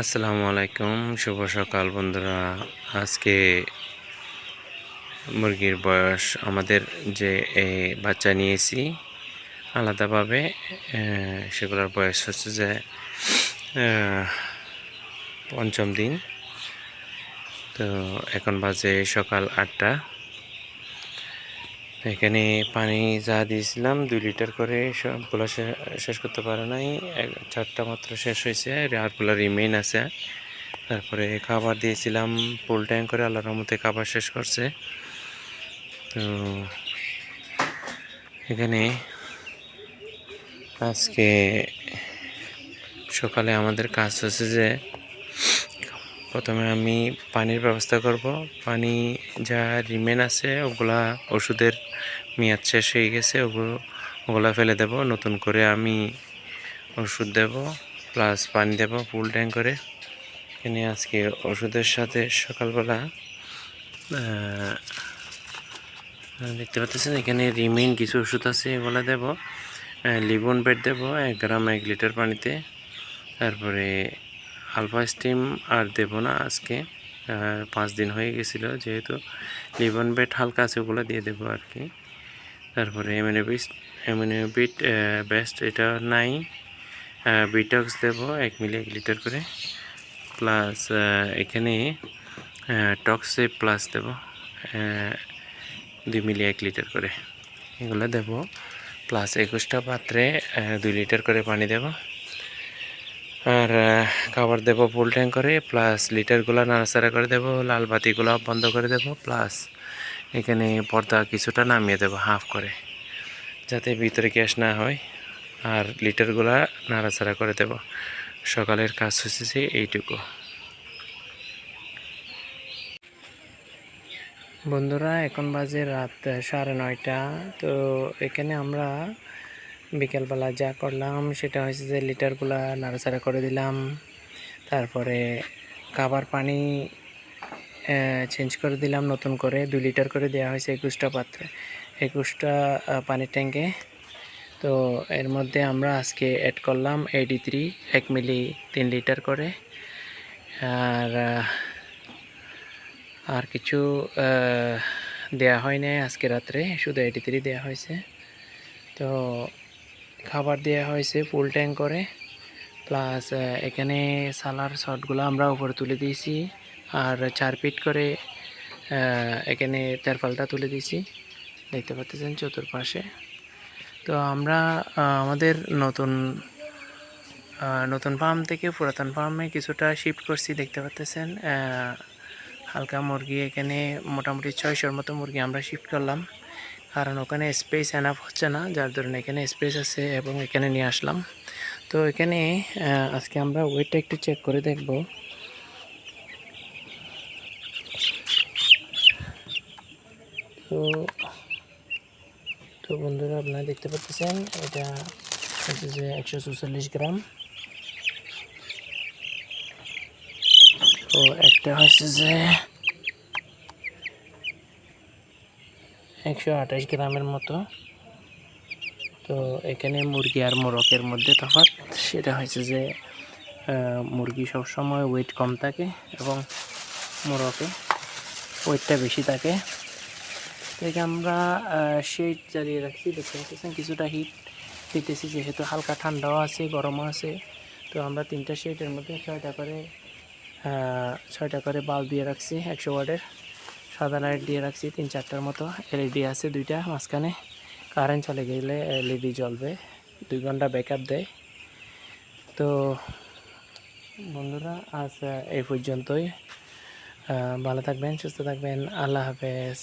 আসসালামু আলাইকুম, শুভ সকাল বন্ধুরা। আজকে মুরগির বয়স আমাদের যে বাচ্চা নিয়েছি আলাদাভাবে, সেগুলোর বয়স হচ্ছে যে পঞ্চম দিন। তো এখন বাজে সকাল 8টা। এখানে পানি যা দিয়েছিলাম 2 লিটার করে, সবগুলো শেষ করতে পারে নাই, 4টা মাত্র শেষ হয়েছে, আরগুলো রিমেইন আছে। তারপরে খাবার দিয়েছিলাম ফুল ট্যাঙ্ক করে, আল্লাহর রহমতে খাবার শেষ করছে। তো এখানে আজকে সকালে আমাদের কাজ হচ্ছে যে প্রথমে আমি পানির ব্যবস্থা করব। পানি যা রিমেন আছে ওগুলা ওষুধের মেয়াদ শেষ হয়ে গেছে, ওগুলা ফেলে দেব। নতুন করে আমি ওষুধ দেব প্লাস পানি দেব ফুল ট্যাঙ্ক করে। এখানে আজকে ওষুধের সাথে সকালবেলা দেখতে পাচ্ছেন এখানে রিমেইন কিছু ওষুধ আছে, এগুলো দেব। লিবন বেড দেব 1 গ্রাম 1 লিটার পানিতে। তারপরে আলফা স্টিম আর দেব না আজকে, 5 দিন হয়ে গেছিলো, যেহেতু লিবন বেড হালকা আছে ওগুলো দিয়ে দেবো আর কি। তারপরে এমিনোবিট বেস্ট এটা নাই, বিটক্স দেব 1 মিলি 1 লিটার করে, প্লাস এখানে টক্সে প্লাস দেব 2 মিলি 1 লিটার করে, এগুলো দেব। প্লাস 21টা পাত্রে 2 লিটার করে পানি দেব। আর খাবার দেব ফুল ট্যাঙ্ক করে, প্লাস লিটারগুলো নাড়াচাড়া করে দেব, লাল বাতিগুলো বন্ধ করে দেব, প্লাস এখানে পর্দা কিছুটা নামিয়ে দেব হাফ করে, যাতে ভিতরে গ্যাস না হয়। আর লিটারগুলা নাড়াচাড়া করে দেব। সকালের কাজ হচ্ছে এইটুকু। বন্ধুরা এখন বাজে রাত 9:30। তো এখানে আমরা বিকেলবেলা যা করলাম সেটা হচ্ছে যে লিটারগুলা নাড়াচাড়া করে দিলাম। তারপরে খাবার পানি চেঞ্জ করে দিলাম, নতুন করে 2 লিটার করে দেওয়া হয়েছে 21টা পাত্রে, 21টা পানির ট্যাঙ্কে। তো এর মধ্যে আমরা আজকে অ্যাড করলাম 83 1 মিলি 3 লিটার করে। আর কিছু দেয়া হয় নাই আজকে রাত্রে, শুধু 83 দেওয়া হয়েছে। তো খাবার দেওয়া হয়েছে ফুল ট্যাঙ্ক করে, প্লাস এখানে সালার শটগুলো আমরা উপরে তুলে দিয়েছি, আর 4 ফিট করে এখানে তেরপালটা তুলে দিয়েছি, দেখতে পাচ্ছেন চতুর্পাশে। তো আমরা আমাদের নতুন ফার্ম থেকে পুরাতন ফার্মে কিছুটা শিফট করছি, দেখতে পাচ্ছেন হালকা মুরগি। এখানে মোটামুটি 600-র মতো মুরগি আমরা শিফট করলাম, কারণ ওখানে স্পেস এনাফ হচ্ছে না, যার ধরুন এখানে স্পেস আছে এবং এখানে নিয়ে আসলাম। তো এখানে আজকে আমরা ওয়েটটা একটু চেক করে দেখব। তো বন্ধুরা আপনারা দেখতে পাচ্ছেন এটা হচ্ছে যে 144 গ্রাম। তো একটা হচ্ছে যে 128 গ্রামের মতো। তো এখানে মুরগি আর মোরগের মধ্যে তফাৎ সেটা হচ্ছে যে মুরগি সবসময় ওয়েট কম থাকে এবং মোরগে ওয়েটটা বেশি থাকে। তো এখানে আমরা শেড জ্বালিয়ে রাখছি, দেখতে পাচ্ছেন কিছুটা হিট দিতেছি, যেহেতু হালকা ঠান্ডাও আছে গরমও আছে। তো আমরা 3টা শেডের মধ্যে 6টা করে বাল্ব দিয়ে রাখছি, 100 ওয়াটের সাদা লাইট দিয়ে রাখছি 3-4টার মতো। এলইডি আছে 2টা মাঝখানে, কারেন্ট চলে গেলে এলইডি জ্বলবে, 2 ঘন্টা ব্যাকআপ দেয়। তো বন্ধুরা আজ এই পর্যন্তই, ভালো থাকবেন, সুস্থ থাকবেন, আল্লাহ হাফেজ।